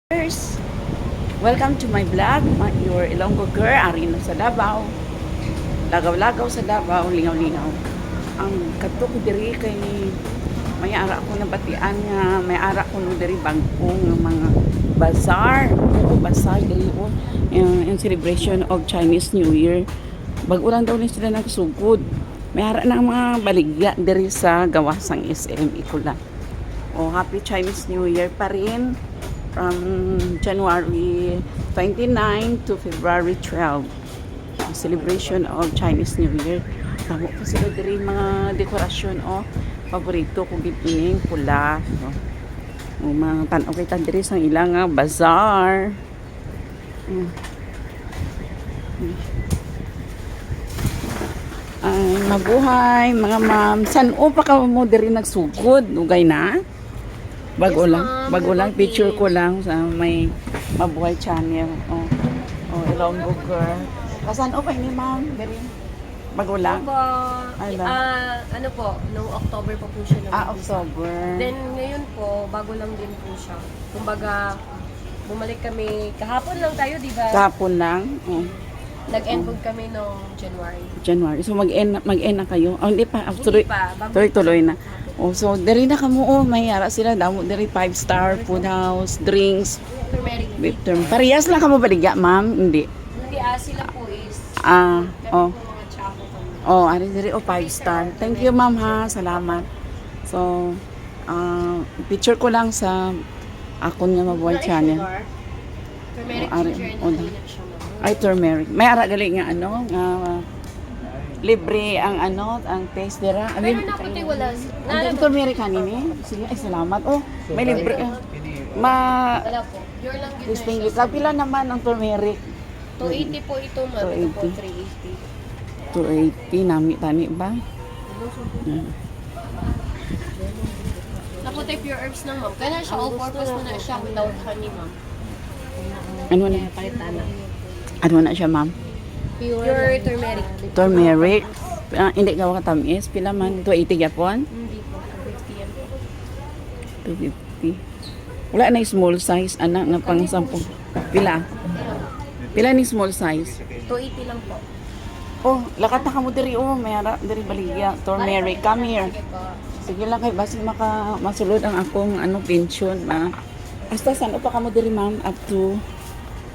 Viewers, welcome to my vlog. Your Ilonggo girl, Arino sa Davao. Lagaw-lagaw sa Davao, lingaw-lingaw. Ang kadto ko diri kay may ara ko nabatian nga may ara ko no diri bangkong nga mga bazaar. Bazaar diri o yung celebration of Chinese New Year. Bago lang daw ni sila nagsugod. May ara na mga baligya diri sa gawasang SM Ikula. O happy Chinese New Year pa rin. From January 29 to February 12, celebration of Chinese New Year. Tamo po sila diri mga dekorasyon o paborito ko gipining pula. No? O mga tanaw kita diri sa ilang bazaar. Ay, mabuhay mga ma'am. San o pa ka mo diri nagsugod? Ugay na? Bago Yes, lang, ma'am. bago lang Good picture morning. ko lang sa may Mabuhay channel. Oh, Ilonggo girl. Kasan o pa ini ma'am? Diri. Bago lang. Po, ano po, noong October pa po siya naman. October. Then ngayon po, bago lang din po siya. Kumbaga, bumalik kami, kahapon lang tayo, di ba? Kahapon lang. Oh, Nag-end po kami noong January. January. So mag-end na kayo. Oh, hindi pa. Hindi pa. bago- Tuloy-tuloy na. Oh, so diri na kamo may ara sila damo diri 5-star food house, drinks, Turmeric. with term. Parehas lang kamo baligya, ma'am? Hindi. Hindi, sila po is, Ah, kami oh. po mga chapo kami. Oh, ari diri 5-star. Thank you, ma'am ha. Salamat. So, picture ko lang sa akon nga Mabuhay channel. Turmeric, Ari, ginger, and oh, halina siya, ma'am. Ay, turmeric. May ara gali nga ano, nga libre ang ang taste dira. Pero naputi wala. Ang turmeric kanini. Sige, ay salamat. Oh, may libre. Wala po. Pure lang yun. Distinguished. Pila naman ang turmeric? 280 po ito, ma'am. Ito po 280 380. nami tani ba? Naputi pure herbs lang, ma'am. Kaya siya all-purpose mo na siya without honey, ma'am. Ano na? Palitan na. Ano na siya, ma'am? Pure turmeric. Turmeric. Hindi ka tamis. Pila man? 280 yapon? Hindi po. 250 yan po. 250. Wala na yung small size, anak, nga pang 10. Pila? Pila ni small size? 280 lang po. Oh, lakat na ka mo diri, oh, may ara, diri baligya. Turmeric, come here. Sige po. Sige lang kay basi masulod ang akong pension, ma. Hasta saan pa ka mo diri, ma'am? Up to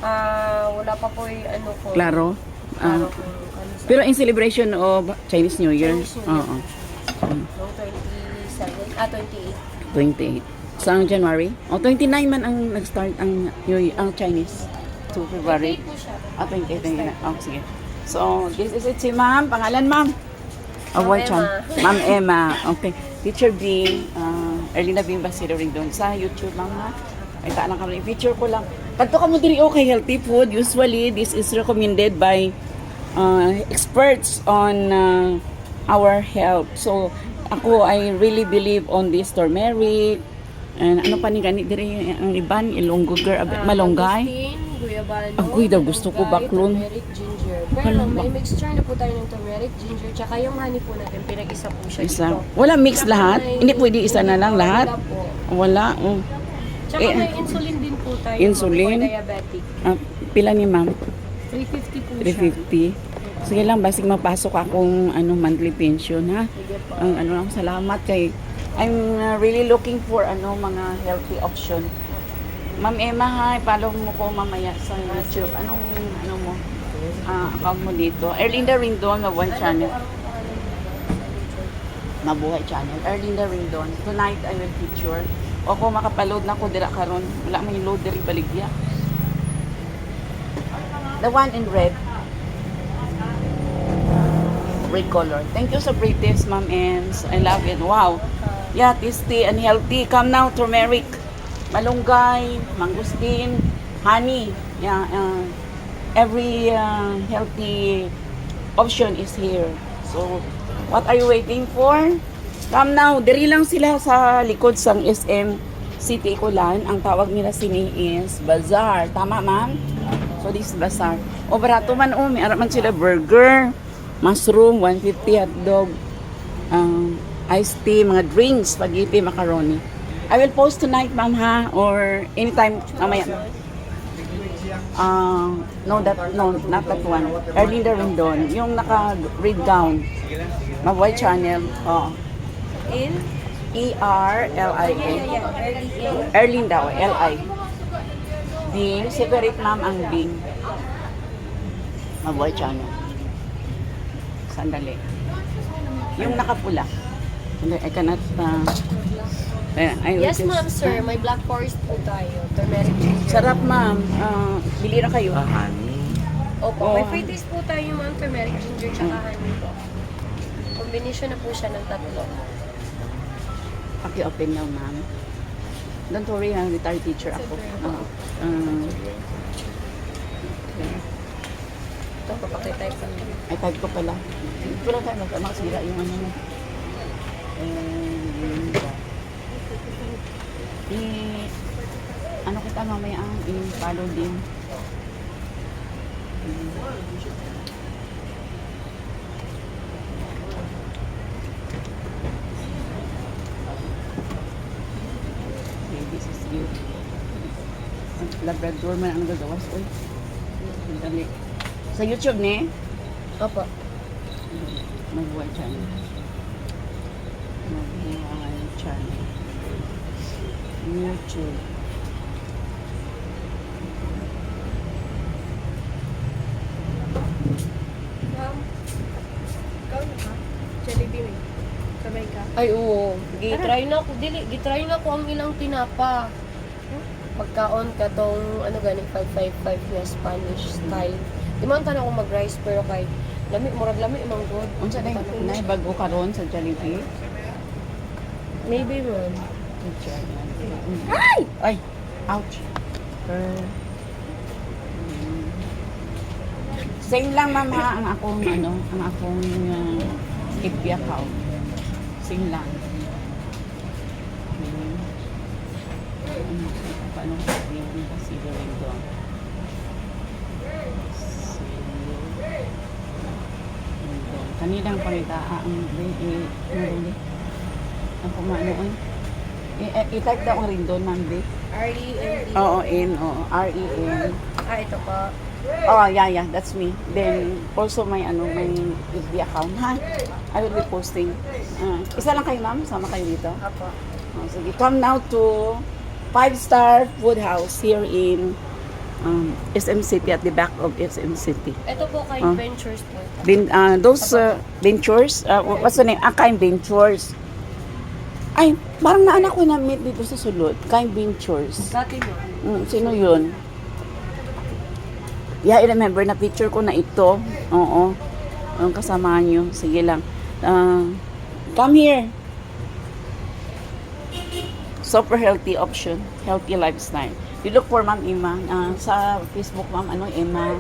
Wala pa po yung ano ko. Claro. Claro po. Ano sa Pero in celebration of Chinese New Year. Chinese New Year. Oo. noong 28. 28. Sa January? O 29 man ang nag-start ang New Year, ang Chinese to February. 28 po siya. 28 na. Oh, sige. So, this is it si ma'am. Pangalan ma'am? Ma'am Chan. Emma. Ma'am Emma. Okay. Teacher B. Erlina B. Basido rin doon sa YouTube, ma'am ha. Ay, taan lang kami. Picture ko lang. Kadto ka mo diri okay healthy food. Usually, this is recommended by experts on our health. So, ako, I really believe on this turmeric. And ano pa ni gani diri ang iban Ilonggo girl malunggay. Agustin, guyabano, Agoy daw, gusto ko malunggay, baklon. Turmeric, ginger. Pero Hala, may mixture na po tayo ng turmeric, ginger, tsaka yung honey po natin, pinag-isa po siya Isa. dito. Wala mix Tsaka lahat. may- Hindi pwede isa na lang lahat. Wala po. Wala. Tsaka Eh, may insulin din po tayo. insulin? For diabetic. Pila ni ma'am? 350 po 350. siya. Sige lang, basig mapasok akong monthly pension ha. Sige po. Ang lang salamat kay I'm really looking for mga healthy option. Ma'am Emma ha, follow mo ko mamaya sa YouTube. Anong mo? Account mo dito. Erlinda Rindon, Mabuhay channel. Mabuhay channel. Erlinda Rindon. Tonight I will feature. O kung makapaload na ko dira karon, wala may load diri baligya. The one in red. Red color. Thank you sa British, Ma'am Ems. I love it. Wow. Yeah, tasty and healthy. Come now, turmeric, malunggay, mangustin, honey. Yeah, every healthy option is here. So, what are you waiting for? Come now. Diri lang sila sa likod sang SM City Kulan. Ang tawag nila sini is Bazaar. Tama, ma'am? So, this is Bazaar. O, barato man, may araman sila burger, mushroom, 150 hotdog, iced tea, mga drinks, spaghetti, macaroni. I will post tonight, ma'am, ha? Or anytime, mamaya. No, not that one. Erlinda Rendon. Yung naka-read gown. Mabuhay channel. Oh. In? E-R-L-I-A. Yeah. Erlin daw, L-I. Bing, separate ma'am ang Bing. Mabuhay channel. Sandali. Yung nakapula. I cannot, Yes, ma'am, sir. May black forest po tayo. Turmeric ginger. Sarap, ma'am. Bili na kayo. Opo, Oo. may free taste po tayo, ma'am. Turmeric ginger tsaka honey po. Combination na po siya ng tatlo. Paki-open now, ma'am. Don't worry, retired teacher ako. Okay. Ito, papakita ko. Ay, type ko pala. Ito lang tayo, makasira yung ano. Ano kita mamaya ang i-follow din. Okay, this is you. Labrador man ang gagawas. Uy, ang dali. Sa YouTube ni? Opo. Mabuhay channel. Mabuhay channel. YouTube. Ma'am, ikaw na ka? Jollibee, sabay ka? Ay, oo. Gitry na ako. Gitry na ako ang ilang tinapa. Pagkaon ka tong, ano gani, 555 na Spanish style. Di man tanong ako mag-rice, pero kay murag lami, imang good. Unsa na yung bago karon sa Jollibee? Maybe, man. Ay! Ay! Ouch! Same lang, ma'am, ha, ang akong FB account. Same lang. Paano ko sabihin kasi gawin ko? Kanilang pangita ang ang kumanoon. I-type daw ang rin doon, ma'am, B. R-E-N-D. Oo, R-E-N. Ito pa. Oh, yeah, that's me. Then, also my FB account, ha? I will be posting. Isa lang kayo, ma'am? Sama kayo dito? Apo. Oh, sige, come now to 5-star food house here in SM City, at the back of SM City. Ito po kay Ventures po. Those ventures, what's the name? Kind Ventures. Ay, parang naanak ko na-meet dito sa sulod. Kind Ventures. Dati mo. Sino yun? Yeah, I remember na picture ko na ito. Oo. Ang kasama nyo. Sige lang. Come here. Super healthy option. Healthy lifestyle. You look for Ma'am Emma. Sa Facebook, Ma'am, Emma?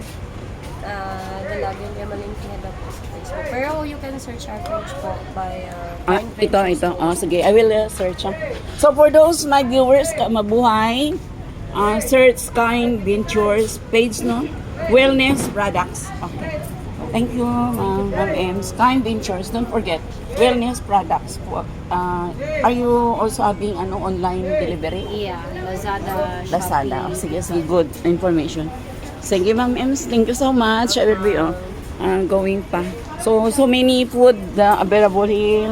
Dalagin Emeline Pineda po sa Facebook. Pero you can search our page po by Ito. Sige, I will search. So, for those my viewers, mabuhay, search Kind Ventures page, no? Wellness products. Okay. Thank you, Ma'am Ems. Kind Ventures, don't forget. Wellness products po. Are you also having online delivery? Yeah, Lazada, Lazada. Oh, sige, good information. Sige, Ma'am Ems. Thank you so much. I will be going pa. So many food available here.